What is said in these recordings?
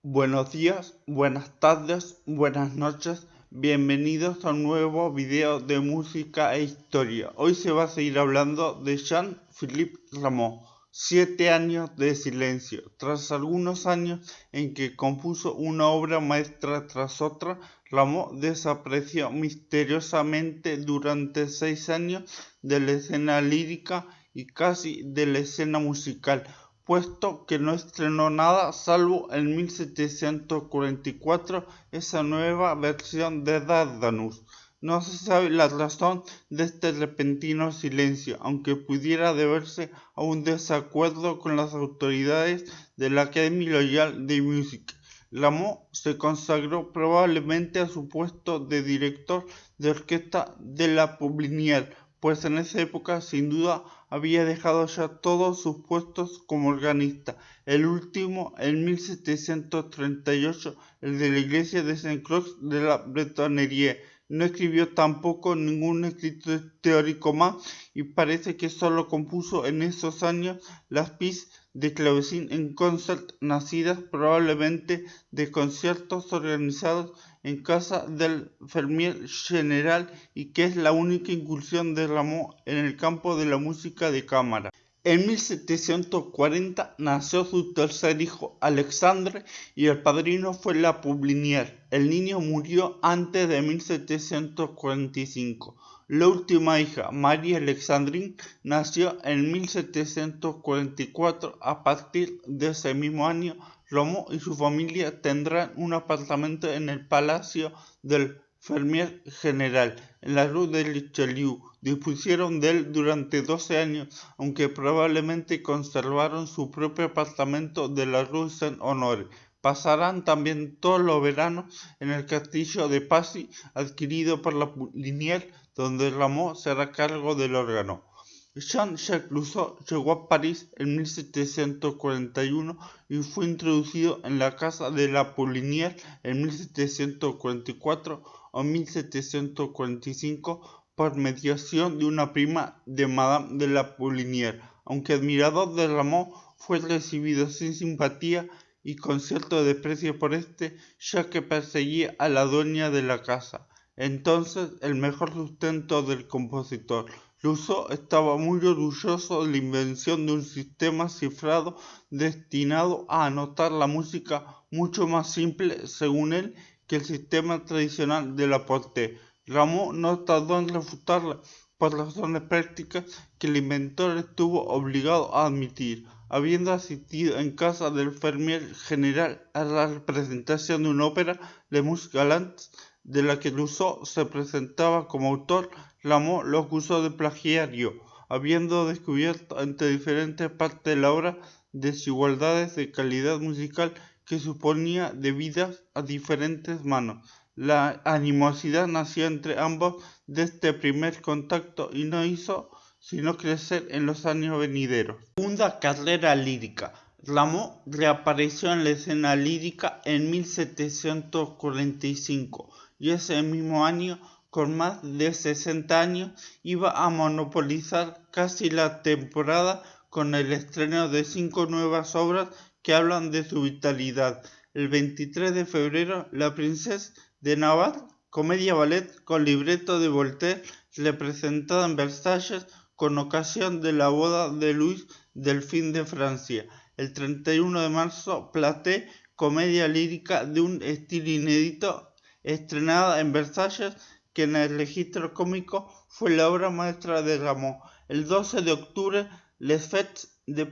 Buenos días, buenas tardes, buenas noches, bienvenidos a un nuevo video de música e historia. Hoy se va a seguir hablando de Jean-Philippe Rameau, 7 años de silencio. Tras algunos años en que compuso una obra maestra tras otra, Rameau desapareció misteriosamente durante 6 años de la escena lírica y casi de la escena musical, puesto que no estrenó nada salvo en 1744 esa nueva versión de Dardanus. No se sabe la razón de este repentino silencio, aunque pudiera deberse a un desacuerdo con las autoridades de la Académie Royale de Musique. Rameau se consagró probablemente a su puesto de director de orquesta de la Poblinière, pues en esa época sin duda había dejado ya todos sus puestos como organista, el último en 1738, el de la iglesia de Saint-Croix de la Bretonnerie. No escribió tampoco ningún escrito teórico más y parece que solo compuso en esos años las piezas de clavecín en concert nacidas probablemente de conciertos organizados en casa del Fermier General y que es la única incursión de Rameau en el campo de la música de cámara. En 1740 nació su tercer hijo, Alexandre, y el padrino fue la Poblinière. El niño murió antes de 1745. La última hija, Marie Alexandrine, nació en 1744. A partir de ese mismo año, Rameau y su familia tendrán un apartamento en el Palacio del Fermier General, en la Rue de Richelieu. Dispusieron de él durante 12 años, aunque probablemente conservaron su propio apartamento de la Rue Saint-Honoré. Pasarán también todos los veranos en el castillo de Passy, adquirido por la Poblinière, donde Rameau se hará cargo del órgano. Jean-Jacques Rousseau llegó a París en 1741 y fue introducido en la casa de la Poblinière en 1744 o 1745 por mediación de una prima de Madame de la Poblinière. Aunque admirador de Rameau, fue recibido sin simpatía y con cierto desprecio por este, ya que perseguía a la dueña de la casa, entonces el mejor sustento del compositor. Rousseau estaba muy orgulloso de la invención de un sistema cifrado destinado a anotar la música mucho más simple, según él, que el sistema tradicional de la Portée. Rameau no tardó en refutarla por razones prácticas que el inventor estuvo obligado a admitir. Habiendo asistido en casa del Fermier General a la representación de una ópera, Les Mus Galants, de la que Rousseau se presentaba como autor, Rameau lo acusó de plagiario, habiendo descubierto entre diferentes partes de la obra desigualdades de calidad musical que suponía debidas a diferentes manos. La animosidad nació entre ambos de este primer contacto y no hizo sino crecer en los años venideros. Segunda carrera lírica. Rameau reapareció en la escena lírica en 1745 y ese mismo año, con más de 60 años, iba a monopolizar casi la temporada con el estreno de 5 nuevas obras que hablan de su vitalidad. El 23 de febrero, La Princesa de Navarre, comedia ballet con libreto de Voltaire, representada en Versalles con ocasión de la boda de Luis Delfín de Francia. El 31 de marzo, Platé, comedia lírica de un estilo inédito, estrenada en Versalles, que en el registro cómico fue la obra maestra de Rameau. El 12 de octubre, Les Fêtes de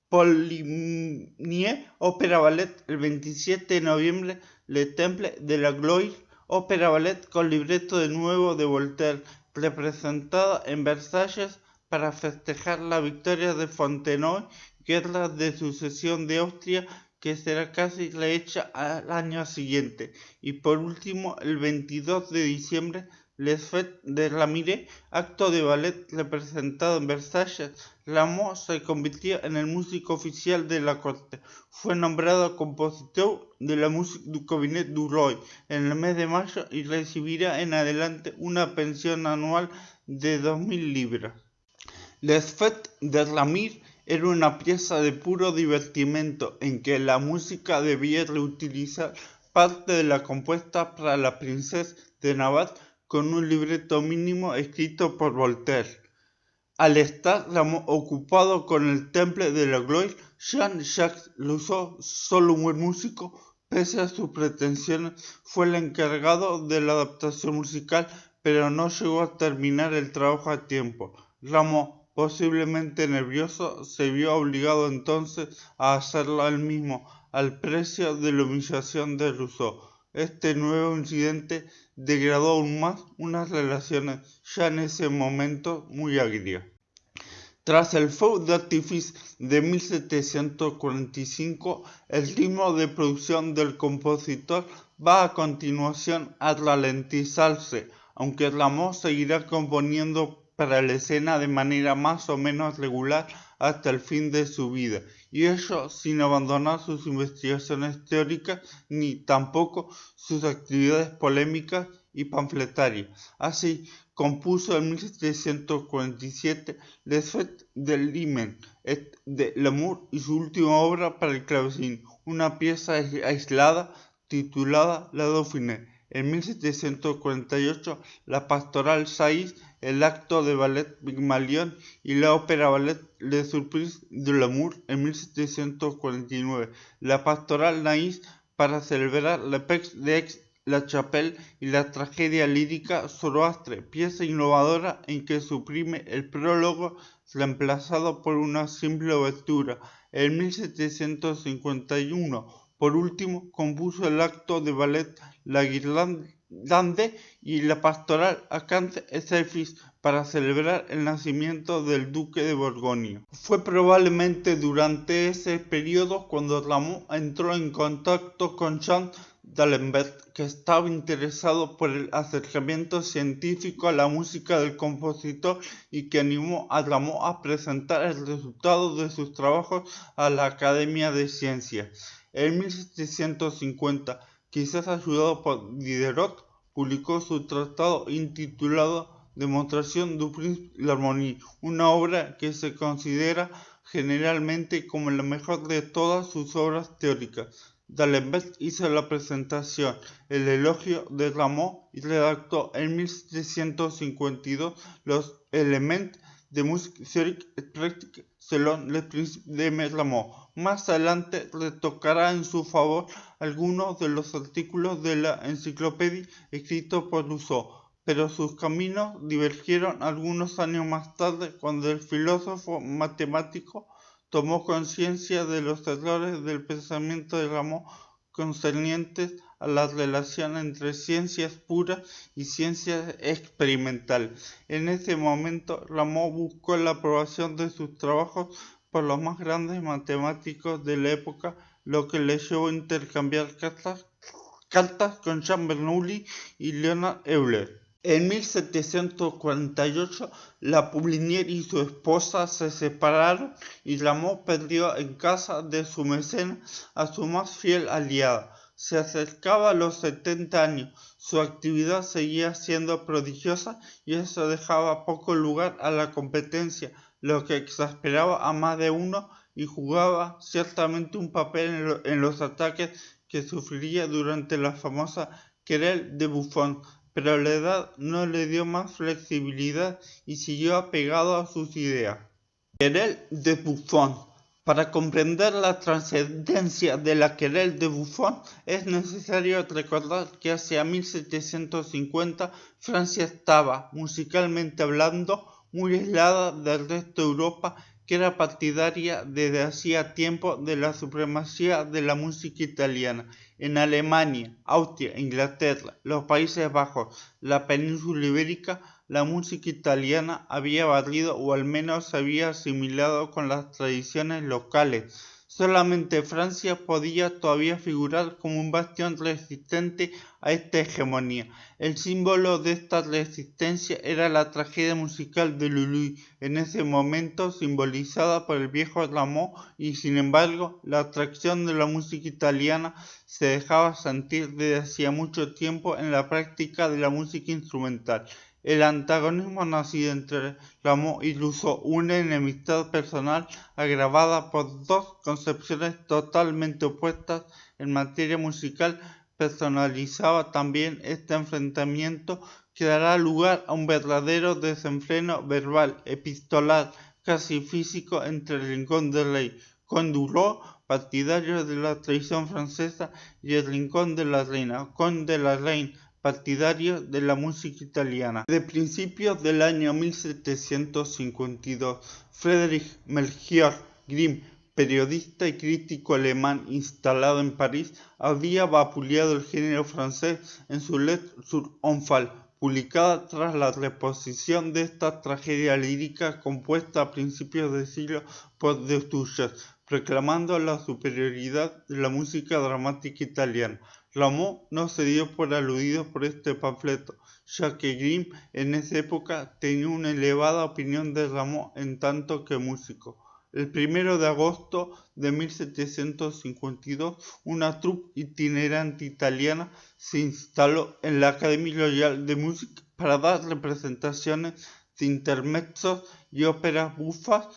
Poligny, ópera ballet. El 27 de noviembre, Le Temple de la Gloire, ópera ballet con libreto de nuevo de Voltaire, representada en Versalles para festejar la victoria de Fontenoy, guerra de sucesión de Austria, que será casi rehecha al año siguiente. Y por último, el 22 de diciembre, Les Fêtes de Ramire, acto de ballet representado en Versalles. Rameau se convirtió en el músico oficial de la corte. Fue nombrado compositor de la música du Cabinet du Roi en el mes de mayo y recibirá en adelante una pensión anual de 2.000 libras. Les Fêtes de Ramire era una pieza de puro divertimento en que la música debía reutilizar parte de la compuesta para la princesa de Navarre con un libreto mínimo escrito por Voltaire. Al estar ocupado con el Temple de la Gloire, Jean-Jacques Rousseau, solo un buen músico, pese a sus pretensiones, fue el encargado de la adaptación musical, pero no llegó a terminar el trabajo a tiempo. Rameau, posiblemente nervioso, se vio obligado entonces a hacerlo él mismo, al precio de la humillación de Rousseau. Este nuevo incidente degradó aún más unas relaciones ya en ese momento muy agrias. Tras el fuego d'artifice de 1745, el ritmo de producción del compositor va a continuación a ralentizarse, aunque Rameau seguirá componiendo para la escena de manera más o menos regular hasta el fin de su vida, y ello sin abandonar sus investigaciones teóricas ni tampoco sus actividades polémicas y panfletarias. Así, compuso en 1747 Les Fêtes de l'Hymen et de l'amour y su última obra para el clavecín, una pieza aislada titulada La Dauphinée. En 1748, la Pastoral Saiz, el acto de ballet Pygmalion y la ópera ballet Les Surprises de l'amour en 1749. La Pastoral Naïs para celebrar la Paix d'Aix la Chapelle y la tragedia lírica Zoroastre, pieza innovadora en que suprime el prólogo reemplazado por una simple obertura. En 1751, por último, compuso el acto de ballet La Guirlande y la pastoral Acanthe et ses fils para celebrar el nacimiento del duque de Borgoña. Fue probablemente durante ese periodo cuando Rameau entró en contacto con Jean d'Alembert, que estaba interesado por el acercamiento científico a la música del compositor y que animó a Rameau a presentar el resultado de sus trabajos a la Academia de Ciencias. En 1750, quizás ayudado por Diderot, publicó su tratado intitulado Demostración du principe de l'harmonie, una obra que se considera generalmente como la mejor de todas sus obras teóricas. D'Alembert hizo la presentación, el elogio de Rameau y redactó en 1752 los Elements de musique théorique et pratique selon les principes de Rameau. Más adelante retocará en su favor algunos de los artículos de la enciclopedia escritos por Rousseau, pero sus caminos divergieron algunos años más tarde cuando el filósofo matemático tomó conciencia de los errores del pensamiento de Rameau concernientes a la relación entre ciencias puras y ciencias experimentales. En ese momento, Rameau buscó la aprobación de sus trabajos por los más grandes matemáticos de la época, lo que le llevó a intercambiar cartas con Jean Bernoulli y Leonard Euler. En 1748, la Poulinier y su esposa se separaron y Rameau perdió en casa de su mecenas a su más fiel aliada. Se acercaba a los 70 años, su actividad seguía siendo prodigiosa y eso dejaba poco lugar a la competencia, lo que exasperaba a más de uno y jugaba ciertamente un papel en los ataques que sufriría durante la famosa querelle de Buffon, pero la edad no le dio más flexibilidad y siguió apegado a sus ideas. Querelle de Buffon. Para comprender la trascendencia de la querelle de Buffon es necesario recordar que hacia 1750 Francia estaba, musicalmente hablando, muy aislada del resto de Europa, que era partidaria desde hacía tiempo de la supremacía de la música italiana. En Alemania, Austria, Inglaterra, los Países Bajos, la península ibérica, la música italiana había barrido o al menos se había asimilado con las tradiciones locales. Solamente Francia podía todavía figurar como un bastión resistente a esta hegemonía. El símbolo de esta resistencia era la tragedia musical de Lully, en ese momento simbolizada por el viejo Rameau, y sin embargo la atracción de la música italiana se dejaba sentir desde hacía mucho tiempo en la práctica de la música instrumental. El antagonismo nacido entre Rameau y Rousseau, una enemistad personal agravada por dos concepciones totalmente opuestas en materia musical, personalizaba también este enfrentamiento que dará lugar a un verdadero desenfreno verbal, epistolar, casi físico entre el Rincón del Rey, con Duró, partidario de la tradición francesa, y el Rincón de la Reina, con de la Reine, partidario de la música italiana. De principios del año 1752, Friedrich Melchior Grimm, periodista y crítico alemán instalado en París, había vapuleado el género francés en su Lettre sur un Fall, publicada tras la reposición de esta tragedia lírica compuesta a principios de siglo por Destouches, proclamando la superioridad de la música dramática italiana. Rameau no se dio por aludido por este panfleto, ya que Grimm en esa época tenía una elevada opinión de Rameau en tanto que músico. El 1 de agosto de 1752, una troupe itinerante italiana se instaló en la Académie Royale de Musique para dar representaciones de intermezzos y óperas bufas.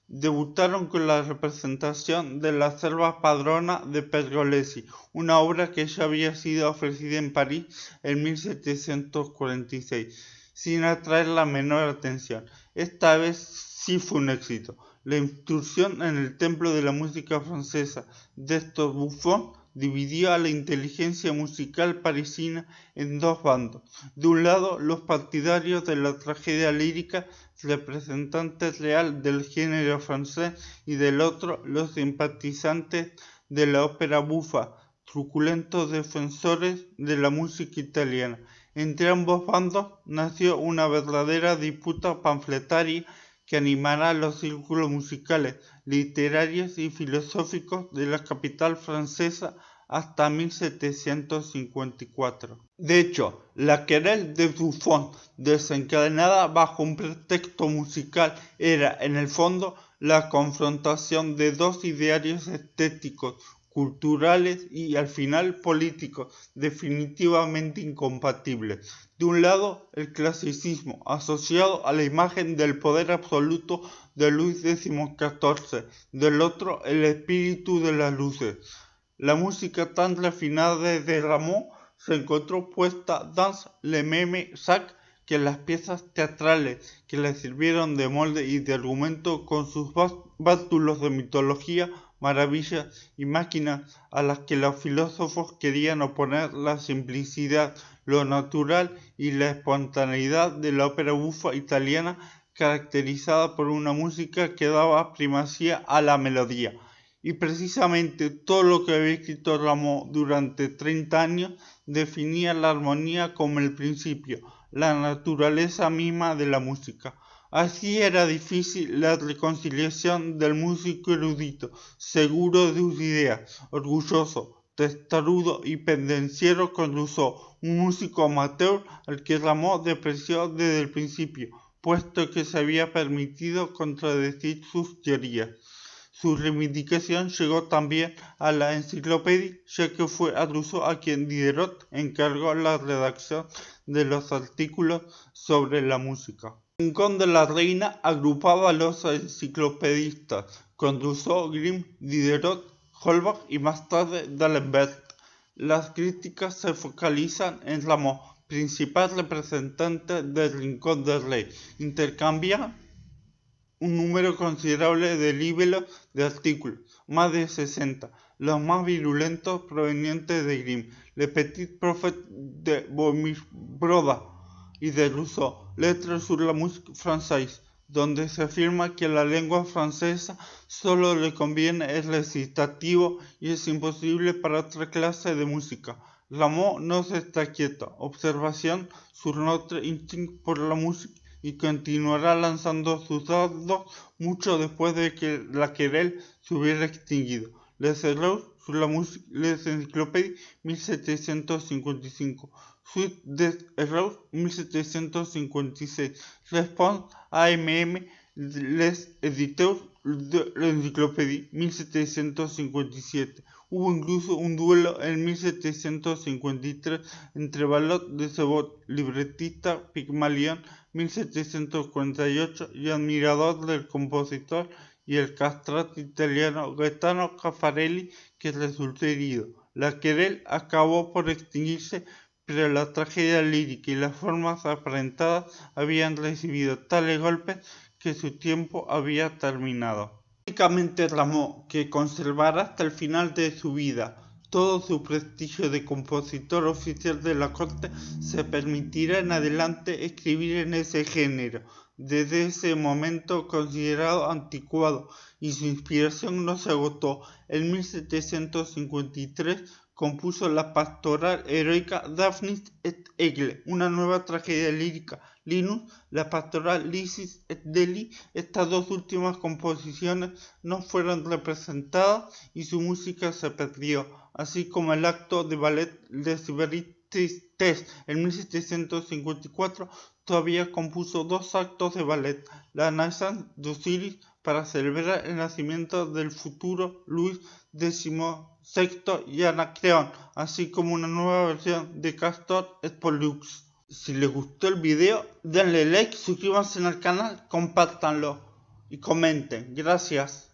Debutaron con la representación de La Serva Padrona de Pergolesi, una obra que ya había sido ofrecida en París en 1746, sin atraer la menor atención. Esta vez sí fue un éxito. La intrusión en el templo de la música francesa de estos bufones dividió a la inteligencia musical parisina en dos bandos. De un lado, los partidarios de la tragedia lírica, representantes real del género francés, y del otro, los simpatizantes de la ópera bufa, truculentos defensores de la música italiana. Entre ambos bandos nació una verdadera disputa panfletaria que animará los círculos musicales, literarios y filosóficos de la capital francesa hasta 1754. De hecho, la querelle de Buffon, desencadenada bajo un pretexto musical, era en el fondo la confrontación de dos idearios estéticos, culturales y al final políticos, definitivamente incompatibles. De un lado, el clasicismo, asociado a la imagen del poder absoluto de Luis XIV, del otro, el espíritu de las luces. La música tan refinada de Rameau se encontró puesta dans le même sac que las piezas teatrales que le sirvieron de molde y de argumento con sus bátulos de mitología, maravillas y máquinas a las que los filósofos querían oponer la simplicidad, lo natural y la espontaneidad de la ópera bufa italiana, caracterizada por una música que daba primacía a la melodía. Y precisamente todo lo que había escrito Rameau durante 30 años definía la armonía como el principio, la naturaleza misma de la música. Así era difícil la reconciliación del músico erudito, seguro de sus ideas, orgulloso, testarudo y pendenciero con Rousseau, un músico amateur al que Rameau despreció desde el principio, puesto que se había permitido contradecir sus teorías. Su reivindicación llegó también a la enciclopedia, ya que fue a Rousseau a quien Diderot encargó la redacción de los artículos sobre la música. El Rincón de la Reina agrupaba a los enciclopedistas, con Rousseau, Grimm, Diderot, Holbach y más tarde D'Alembert. Las críticas se focalizan en Rameau, principal representante del Rincón del Rey. Intercambian un número considerable de libelos de artículos, más de 60, los más virulentos provenientes de Grimm, Le Petit Prophète de Broda y de Rousseau, Lettres sur la musique française, donde se afirma que a la lengua francesa solo le conviene el recitativo y es imposible para otra clase de música. Rameau no se está quieto. Observación sur notre instinct por la música, y continuará lanzando sus dardos mucho después de que la querelle se hubiera extinguido. Les Erreurs sur la musique, les Encyclopédies, 1755. Suite des Erreurs, 1756. Réponse AMM, les éditeurs de l'Encyclopédie, 1757. Hubo incluso un duelo en 1753 entre Balot de Sebot, libretista Pigmalión 1748 y admirador del compositor y el castrati italiano Gaetano Caffarelli, que resultó herido. La querel acabó por extinguirse, pero la tragedia lírica y las formas aparentadas habían recibido tales golpes que su tiempo había terminado. Únicamente Rameau, que conservará hasta el final de su vida todo su prestigio de compositor oficial de la corte, se permitirá en adelante escribir en ese género, desde ese momento considerado anticuado, y su inspiración no se agotó. En 1753 compuso la pastoral heroica Daphnis et Egle, una nueva tragedia lírica, Linus, la pastoral Lysis et Deli. Estas dos últimas composiciones no fueron representadas y su música se perdió, así como el acto de ballet Les Verités. En 1754 todavía compuso dos actos de ballet, la Naissance d'Osiris, para celebrar el nacimiento del futuro Luis XVI y Anacreón, así como una nueva versión de Castor et Pollux. Si les gustó el video, denle like, suscríbanse al canal, compártanlo y comenten. Gracias.